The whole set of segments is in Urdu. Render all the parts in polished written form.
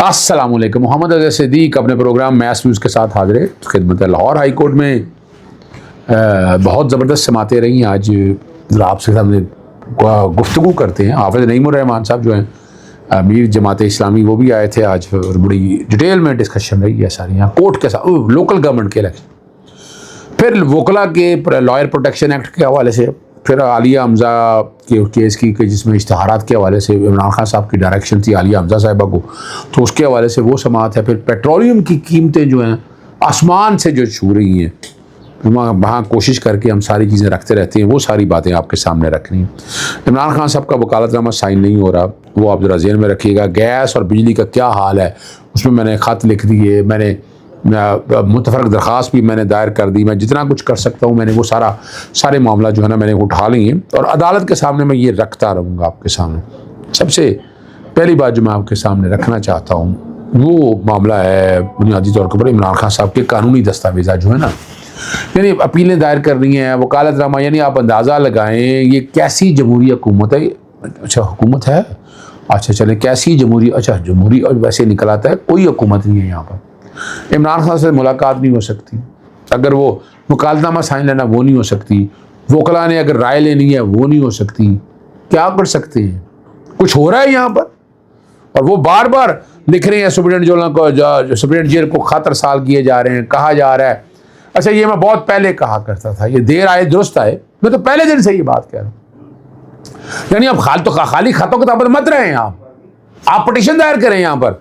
السلام علیکم. محمد اظہر صدیق اپنے پروگرام میس نیوز کے ساتھ حاضر ہے خدمت. لاہور ہائی کورٹ میں بہت زبردست سماعتیں رہی ہیں. آج آپ سے سامنے گفتگو کرتے ہیں. حافظ نعیم الرحمان صاحب جو ہیں امیر جماعت اسلامی وہ بھی آئے تھے آج, اور بڑی ڈیٹیل میں ڈسکشن رہی ہے ساری یہاں کورٹ کے ساتھ, لوکل گورنمنٹ کے الیکشن, پھر وکلا کے لائر پروٹیکشن ایکٹ کے حوالے سے, پھر عالیہ حمزہ کے کیس کی کہ جس میں اشتہارات کے حوالے سے عمران خان صاحب کی ڈائریکشن تھی عالیہ حمزہ صاحبہ کو, تو اس کے حوالے سے وہ سماعت ہے. پھر پیٹرولیم کی قیمتیں جو ہیں آسمان سے جو چھو رہی ہیں, وہاں کوشش کر کے ہم ساری چیزیں رکھتے رہتے ہیں, وہ ساری باتیں آپ کے سامنے رکھنی ہیں. عمران خان صاحب کا وکالت نامہ سائن نہیں ہو رہا, وہ آپ ذرا ذہن میں رکھیے گا. گیس اور بجلی کا کیا حال ہے اس میں نے خط لکھ دیے, میں نے متفرق درخواست بھی میں نے دائر کر دی. میں جتنا کچھ کر سکتا ہوں میں نے وہ سارے معاملہ جو ہے نا میں نے اٹھا لی ہیں, اور عدالت کے سامنے میں یہ رکھتا رہوں گا آپ کے سامنے. سب سے پہلی بات جو میں آپ کے سامنے رکھنا چاہتا ہوں وہ معاملہ ہے بنیادی طور پر عمران خان صاحب کے قانونی دستاویزات جو ہے نا, یعنی اپیلیں دائر کر رہی ہیں, وکالت نامہ, یعنی آپ اندازہ لگائیں یہ کیسی جمہوری حکومت ہے. اچھا حکومت ہے, اچھا چلیں کیسی جمہوری, اچھا جمہوری, اور ویسے نکل آتا ہے کوئی حکومت نہیں ہے یہاں پر. عمران خان سے ملاقات نہیں ہو سکتی, اگر وہ وکالت نامہ سائن لینا وہ نہیں ہو سکتی, وکلا نے اگر رائے لینی ہے وہ نہیں ہو سکتی. کیا کر سکتے ہیں؟ کچھ ہو رہا ہے یہاں پر, اور وہ بار بار لکھ رہے ہیں سپرنٹینڈنٹ جیل کو خط ارسال کیے جا رہے ہیں. کہا جا رہا ہے اچھا یہ میں بہت پہلے کہا کرتا تھا, یہ دیر آئے درست آئے, میں تو پہلے دن سے یہ بات کہہ رہا ہوں. یعنی اب خالی خطوں کتابت مت رہے ہیں آپ پٹیشن دائر کریں یہاں پر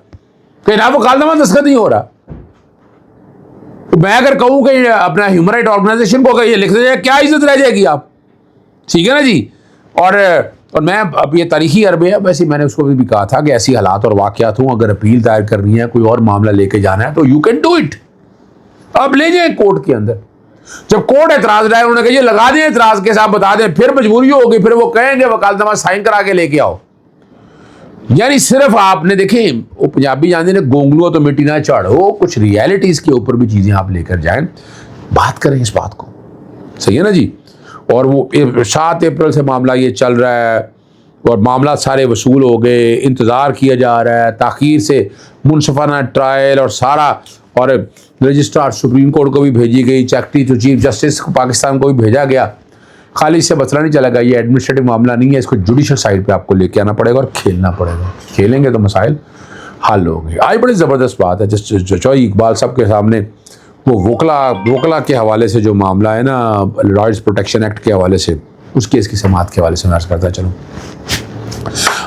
کہ جناب وکالت نامہ دستخط نہیں ہو رہا. میں اگر کہوں کہ اپنا ہیومن رائٹ آرگنائزیشن کو یہ لکھ دے جائے, کیا عزت رہ جائے گی آپ, ٹھیک ہے نا جی. اور میں اب یہ تاریخی عرب ہے, ویسے میں نے اس کو بھی کہا تھا کہ ایسی حالات اور واقعات ہوں, اگر اپیل دائر کرنی ہے, کوئی اور معاملہ لے کے جانا ہے تو یو کین ڈو اٹ, آپ لے جائیں کورٹ کے اندر. جب کورٹ اعتراض رہا ہے انہوں نے کہا یہ لگا دیں اعتراض کے ساتھ بتا دیں, پھر مجبوری ہوگی, پھر وہ کہیں گے وکالت نامہ سائن کرا کے لے کے آؤ. یعنی صرف آپ نے دیکھیں وہ پنجابی جانتے ہیں گونگلو تو مٹی نہ چڑھو, کچھ ریالٹیز کے اوپر بھی چیزیں آپ لے کر جائیں, بات کریں اس بات کو, صحیح ہے نا جی. اور وہ 7 اپریل سے معاملہ یہ چل رہا ہے, اور معاملات سارے وصول ہو گئے, انتظار کیا جا رہا ہے, تاخیر سے منصفانہ ٹرائل اور سارا, اور رجسٹرار سپریم کورٹ کو بھی بھیجی گئی, چیکٹری تو چیف جسٹس پاکستان کو بھی بھیجا گیا. خالی اس سے مسئلہ نہیں چلے گا, یہ ایڈمنسٹریٹو معاملہ نہیں ہے, اس کو جوڈیشل سائڈ پہ آپ کو لے کے آنا پڑے گا اور کھیلنا پڑے گا. کھیلیں گے تو مسائل حل ہوں گے. آج بڑی زبردست بات ہے جس چوئی اقبال صاحب کے سامنے وہ وکلا کے حوالے سے جو معاملہ ہے نا, لائرز پروٹیکشن ایکٹ کے حوالے سے, اس کیس کی سماعت کے حوالے سے میں عرض کرتا چلوں.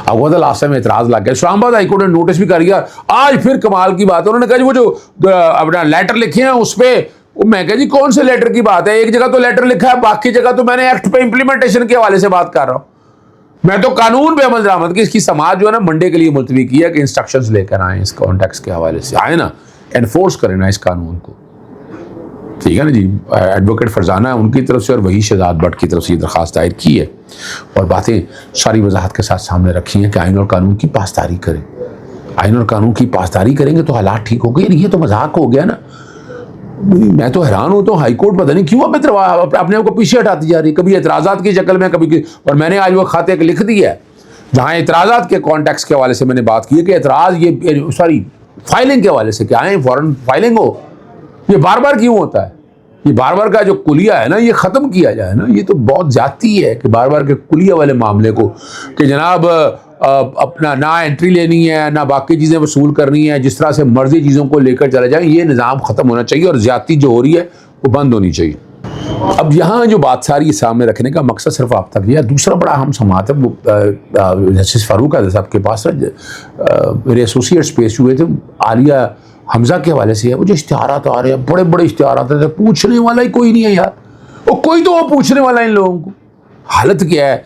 اب لاسٹ میں اعتراض لگ گیا, اسلام آباد ہائی کورٹ نے نوٹس بھی کر گیا. آج پھر کمال کی بات ہے, انہوں نے کہا جی وہ جو اپنا لیٹر لکھے ہیں اس پہ, میں کہا جی کون سے لیٹر کی بات ہے, ایک جگہ تو لیٹر لکھا ہے, باقی جگہ تو میں نے ایکٹ پہ امپلیمنٹیشن کے حوالے سے بات کر رہا ہوں. میں تو قانون پہ عمل درآمد کی اس کی سماعت جو ہے نا منڈے کے لیے ملتوی کی ہے کہ انسٹرکشنز لے کر آئیں, اس کانٹیکس کے حوالے سے آئے نا, انفورس کریں نا اس قانون کو, ٹھیک ہے نا جی. ایڈوکیٹ فرزانہ ان کی طرف سے اور وہی شہزاد بٹ کی طرف سے یہ درخواست دائر کی ہے, اور باتیں ساری وضاحت کے ساتھ سامنے رکھی ہیں کہ آئین اور قانون کی پاسداری کریں. آئین اور قانون کی پاسداری کریں گے تو حالات ٹھیک ہو گئے. یہ تو مذاق ہو گیا نا. میں تو حیران ہوں, تو ہائی کورٹ پتہ نہیں کیوں اپنے آپ کو پیچھے ہٹاتی جا رہی ہے, کبھی اعتراضات کی شکل میں, کبھی. اور میں نے آج وہ خط ایک لکھ دی ہے جہاں اعتراضات کے کانٹیکس کے حوالے سے میں نے بات کی ہے کہ اعتراض یہ فائلنگ کے حوالے سے کہ آئیں فوراً فائلنگ ہو. یہ بار بار کیوں ہوتا ہے؟ یہ بار بار کا جو کلیہ ہے نا یہ ختم کیا جائے نا. یہ تو بہت زیادتی ہے کہ بار بار کے کلیہ والے معاملے کو کہ جناب اپنا نہ انٹری لینی ہے نہ باقی چیزیں وصول کرنی ہے, جس طرح سے مرضی چیزوں کو لے کر چلے جائیں, یہ نظام ختم ہونا چاہیے, اور زیادتی جو ہو رہی ہے وہ بند ہونی چاہیے. اب یہاں جو بات ساری سامنے رکھنے کا مقصد صرف آپ تک یہ, دوسرا بڑا اہم سماعت ہے وہ جسٹس فاروق اعظم صاحب کے پاس میرے ایسوسیٹس پیش ہوئے تھے عالیہ حمزہ کے حوالے سے. وہ جو اشتہارات آ رہے ہیں بڑے بڑے اشتہارات ہیں, پوچھنے والا ہی کوئی نہیں ہے یار, وہ کوئی تو وہ پوچھنے والا ان لوگوں کو. حالت کیا ہے,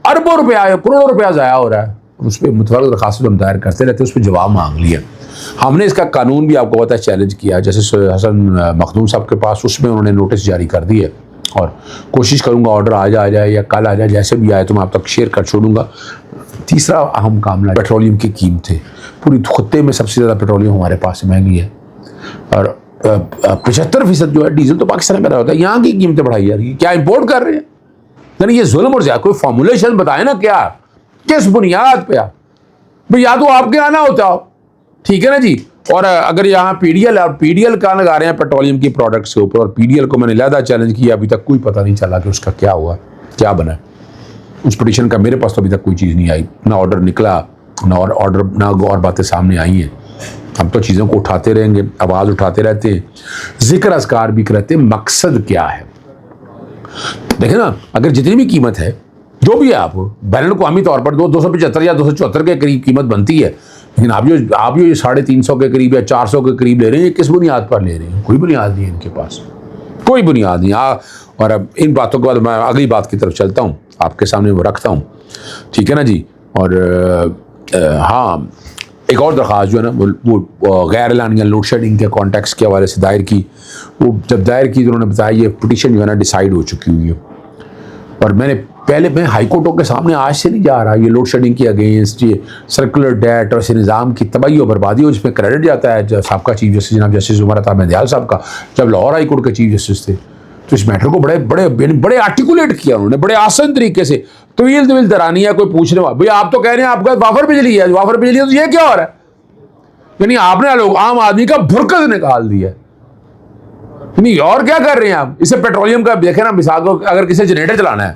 اربوں روپیہ کروڑوں روپیہ ضائع ہو رہا ہے, اس پہ متفرق درخواست ہم دائر کرتے رہتے, اس پہ جواب مانگ لیا. ہم نے اس کا قانون بھی آپ کو پتہ ہے چیلنج کیا, جیسے حسن مخدوم صاحب کے پاس, اس میں انہوں نے نوٹس جاری کر دی ہے, اور کوشش کروں گا آرڈر آج آ جائے یا کل آ جائے, جیسے بھی آئے تو میں آپ تک شیئر کر چھوڑوں گا. تیسرا اہم معاملہ پیٹرولیم کی قیمتیں. پوری خطے میں سب سے زیادہ پیٹرولیم ہمارے پاس مہنگی ہے, اور 75% جو ہے ڈیزل تو پاکستان میں ہوتا ہے, یہاں کی قیمتیں بڑھائی جا رہی ہیں. کیا امپورٹ کر رہے ہیں؟ یعنی یہ ظلم اور زیادہ. کوئی فارمولیشن بتائیں نا, کیا کس بنیاد پہ آپ, یا تو آپ کے آنا ہوتا ہو ٹھیک ہے نا جی. اور اگر یہاں پی ڈی ایل کہاں لگا رہے ہیں پیٹرولیم کی پروڈکٹس کے اوپر, اور پی ڈی ایل کو میں نے علیحدہ چیلنج کیا, ابھی تک کوئی پتہ نہیں چلا کہ اس کا کیا ہوا, کیا بنا. اس پٹیشن کا میرے پاس تو ابھی تک کوئی چیز نہیں آئی, نہ آرڈر نکلا, نہ اور باتیں سامنے آئی ہیں. ہم تو چیزوں کو اٹھاتے رہیں گے, آواز اٹھاتے رہتے ہیں, ذکر اذکار بھی کرتے ہیں. مقصد کیا ہے؟ دیکھیں نا, اگر جتنی بھی قیمت ہے جو بھی ہے, آپ بین الاقوامی طور پر 275 یا 274 کے قریب قیمت بنتی ہے, لیکن آپ جو 350 کے قریب یا 400 کے قریب لے رہے ہیں, یہ کس بنیاد پر لے رہے ہیں؟ کوئی بنیاد نہیں ہے ان کے پاس, کوئی بنیاد نہیں. اور اب ان باتوں کے بعد میں اگلی بات کی طرف چلتا ہوں, آپ کے سامنے وہ رکھتا ہوں. ٹھیک ہے نا جی. اور ہاں, ایک اور درخواست جو ہے نا وہ غیر اعلانیہ لوڈ شیڈنگ کے کانٹیکس کے حوالے سے دائر کی. وہ جب دائر کی تو انہوں نے بتایا یہ پٹیشن جو ہے نا ڈیسائیڈ ہو چکی ہوئی ہے, اور میں ہائی کورٹوں کے سامنے آج سے نہیں جا رہا. یہ لوڈ شیڈنگ کے اگینسٹ یہ سرکولر ڈیٹ اور اس نظام کی تباہی و بربادی ہو, جس میں کریڈٹ جاتا ہے سابقہ چیف جسٹس جناب جسٹس عمر عطا مہندیال صاحب کا, جب لاہور ہائی کورٹ کے چیف جسٹس تھے. تو اس میٹر کو بڑے آرٹیکولیٹ کیا انہوں نے, بڑے آسان طریقے سے. طویل ترانی ہے, کوئی پوچھنے والا, بھئی آپ تو کہہ رہے ہیں آپ کا وافر بجلی ہے, وافر بجلی ہے, تو یہ کیا ہو رہا ہے؟ یعنی آپ نے لوگ عام آدمی کا بھرکت نکال دیا. یعنی اور کیا کر رہے ہیں آپ؟ اسے پیٹرولیم کا دیکھیں نا, مثال کو اگر کسی جنریٹر چلانا ہے,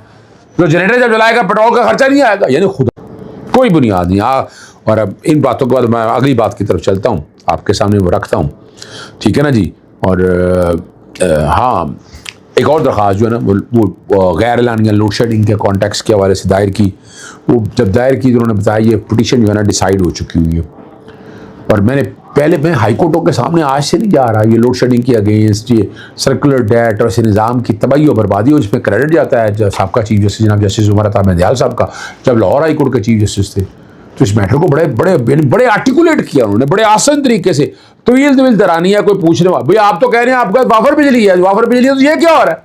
تو جنریٹر جب چلائے گا پیٹرول کا خرچہ نہیں آئے گا. یعنی خدا کوئی بنیاد نہیں. اور اب ان باتوں کے بعد میں اگلی بات کی طرف چلتا ہوں, آپ کے سامنے وہ رکھتا ہوں. ٹھیک ہے نا جی. اور ہاں, ایک اور درخواست جو ہے نا وہ غیر اعلانیہ لوڈ شیڈنگ کے کانٹیکس کے حوالے سے دائر کی. وہ جب دائر کی تو انہوں نے بتایا یہ پٹیشن جو ہے نا ڈیسائیڈ ہو چکی ہوئی ہے, اور میں ہائی کورٹوں کے سامنے آج سے نہیں جا رہا. یہ لوڈ شیڈنگ کے اگینسٹ یہ سرکولر ڈیٹ اور اس نظام کی تباہی و بربادی ہو, جس میں کریڈٹ جاتا ہے سابقہ چیف جسٹس جناب جسٹس عمر عطا مہندیال صاحب کا, جب لاہور ہائی کورٹ کے چیف جسٹس تھے. تو اس میٹر کو بڑے آرٹیکولیٹ کیا انہوں نے, بڑے آسان طریقے سے. طویل ترانی ہے, کوئی پوچھنے والا, بھئی آپ تو کہہ رہے ہیں آپ کا وافر بجلی ہے, وافر بجلی ہے, تو یہ کیا ہو رہا ہے؟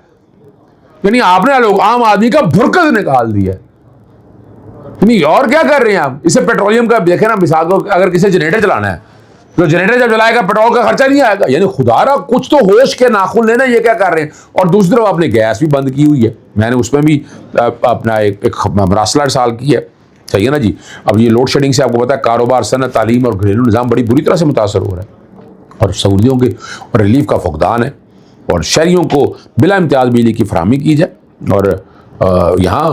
یعنی آپ نے لوگ عام آدمی کا بھرکت نکال دیا. یعنی اور کیا کر رہے ہیں آپ؟ اسے پیٹرولیم کا دیکھیں نا, مثال کو اگر کسی جنریٹر چلانا ہے, تو جنریٹر جب چلائے گا پیٹرول کا خرچہ نہیں آئے گا. یعنی خدا را کچھ تو ہوش کے ناخن لینا, یہ کیا کر رہے ہیں؟ اور دوسری طرف آپ نے گیس بھی بند کی ہوئی ہے, میں نے اس میں بھی اپنا ایک مراسلہ ارسال کی ہے. صحیح ہے نا جی. اب یہ لوڈ شیڈنگ سے آپ کو پتا ہے کاروبار, صنعت, تعلیم اور گھریلو نظام بڑی بری طرح سے متاثر ہو رہا ہے, اور سہولیتوں کے اور ریلیف کا فقدان ہے, اور شہریوں کو بلا امتیاز بجلی کی فراہمی کی جائے. اور یہاں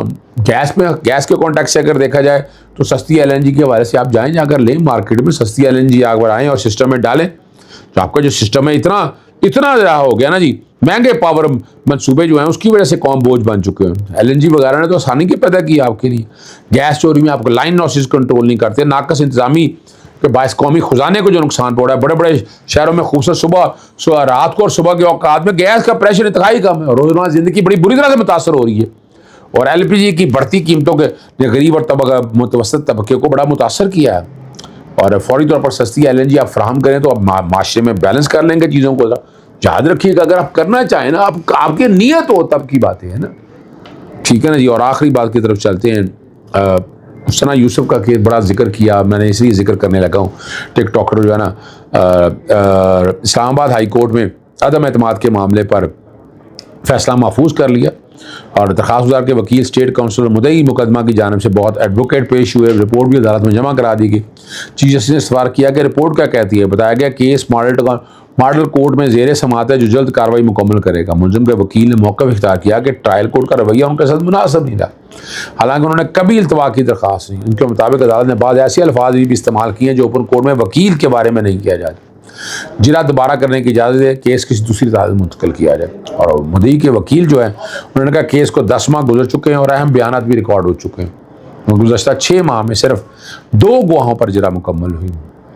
گیس کے کانٹیکٹ سے اگر دیکھا جائے تو سستی ایل این جی کے حوالے سے آپ جائیں, جا کر لیں مارکیٹ میں سستی ایل این جی, اگر آئیں اور سسٹم میں ڈالیں. تو آپ کا جو سسٹم ہے اتنا زیادہ ہو گیا نا جی, مہنگے پاور منصوبے جو ہیں اس کی وجہ سے قوم بوجھ بن چکے ہیں. ایل این جی وغیرہ نے تو آسانی کے پیدا کی آپ کے لیے. گیس چوری میں آپ کو لائن لاسز کنٹرول نہیں کرتے, ناقص انتظامی کے باعث قومی خزانے کو جو نقصان پڑ رہا ہے. بڑے شہروں میں خوبصورت رات کو اور صبح کے اوقات میں گیس کا پریشر انتہائی کم ہے, روزمرہ زندگی بڑی بری طرح سے متاثر ہو رہی ہے. اور ایل پی جی کی بڑھتی قیمتوں کے غریب اور متوسط طبقے کو بڑا متاثر کیا ہے. اور فوری طور پر سستی ایل این جی آپ فراہم کریں تو آپ معاشرے میں بیلنس کر لیں گے چیزوں کو. یاد رکھیے کہ اگر آپ کرنا چاہیں نا, آپ کی نیت ہو تب کی باتیں ہیں نا. ٹھیک ہے نا جی. اور آخری بات کی طرف چلتے ہیں. ثنا یوسف کا کیس بڑا ذکر کیا, میں نے اس لیے ذکر کرنے لگا ہوں. ٹک ٹاکر جو ہے نا اسلام آباد ہائی کورٹ میں عدم اعتماد کے معاملے پر فیصلہ محفوظ کر لیا, اور درخواست گزار کے وکیل اسٹیٹ کونسل مدعی مقدمہ کی جانب سے بہت ایڈوکیٹ پیش ہوئے. رپورٹ بھی عدالت میں جمع کرا دی گئی. چیف جسٹس نے سوال کیا کہ رپورٹ کیا کہتی ہے. بتایا گیا کیس ماڈل کورٹ میں زیر سماعت ہے جو جلد کارروائی مکمل کرے گا. ملزم کے وکیل نے موقف اختیار کیا کہ ٹرائل کورٹ کا رویہ ان کے ساتھ مناسب نہیں رہا, حالانکہ انہوں نے کبھی التوا کی درخواست نہیں. ان کے مطابق عدالت نے بعض ایسے الفاظ بھی استعمال کیے ہیں جو اوپن کورٹ میں وکیل کے بارے میں نہیں کیا جاتا. جرا دوبارہ کرنے کی اجازت ہے, کیس کسی دوسری عدالت میں منتقل کیا جائے. اور مدعی کے وکیل جو ہیں انہوں نے کہا کیس کو 10 ماہ گزر چکے ہیں اور اہم بیانات بھی ریکارڈ ہو چکے ہیں. گزشتہ 6 ماہ میں صرف 2 گواہوں پر جرا مکمل ہوئی,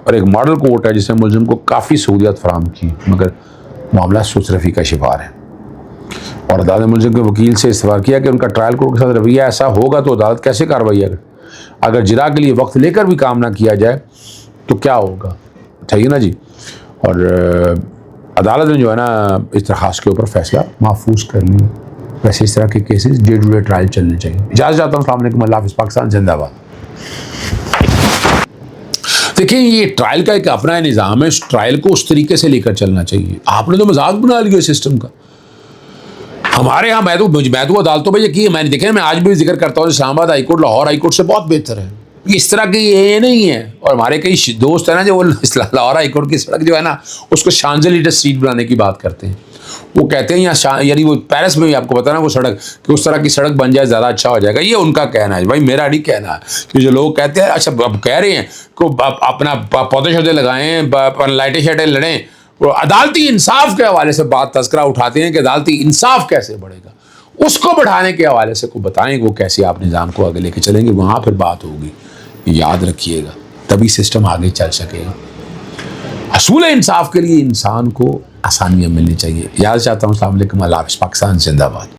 اور ایک ماڈل کورٹ ہے جس نے ملزم کو کافی سہولیات فراہم کی, مگر معاملہ سوچرفی کا شکار ہے. اور عدالت نے ملزم کے وکیل سے استفسار کیا کہ ان کا ٹرائل کورٹ کے ساتھ رویہ ایسا ہوگا تو عدالت کیسے کارروائی اگر جرا کے لیے وقت لے کر بھی کام نہ کیا جائے تو کیا ہوگا. ٹھیک ہے نا جی. اور عدالت نے جو ہے نا اس درخواست کے اوپر فیصلہ محفوظ کر لیا. ویسے اس طرح کے cases day to day trial چلنے چاہیے. اجازت چاہتا ہوں. السلام علیکم. اللہ حافظ. پاکستان زندہ باد. دیکھیں یہ ٹرائل کا ایک اپنا نظام ہے, اس ٹرائل کو اس طریقے سے لے کر چلنا چاہیے. آپ نے تو مذاق بنا لیا سسٹم کا. ہمارے یہاں میں تو عدالتوں پہ یقین, میں نے دیکھا, میں آج بھی ذکر کرتا ہوں اسلام آباد high court Lahore high court سے بہت بہتر ہے. اس طرح کی یہ نہیں ہے. اور ہمارے کئی دوست ہیں نا جو وہ لاہور ہائی کورٹ کی سڑک جو ہے نا اس کو شانزلیزے اسٹریٹ بنانے کی بات کرتے ہیں. وہ کہتے ہیں یعنی وہ پیرس میں بھی آپ کو پتا نا وہ سڑک کہ اس طرح کی سڑک بن جائے زیادہ اچھا ہو جائے گا. یہ ان کا کہنا ہے بھائی, میرا نہیں کہنا ہے. کہ جو لوگ کہتے ہیں اچھا اب کہہ رہے ہیں کہ اپنا پودے شودے لگائیں, لائٹیں شائٹیں لڑیں, وہ عدالتی انصاف کے حوالے سے بات تذکرہ اٹھاتے ہیں کہ عدالتی انصاف کیسے بڑھے گا. اس کو بڑھانے کے حوالے سے کو بتائیں وہ کیسے آپ نظام کو آگے لے کے چلیں گے, وہاں پھر بات ہوگی. یاد رکھیے گا, تبھی سسٹم آگے چل سکے گا. حصول انصاف کے لیے انسان کو آسانیاں ملنی چاہیے. یاد چاہتا ہوں. السلام علیکم, اللہ حافظ. پاکستان زندہ باد.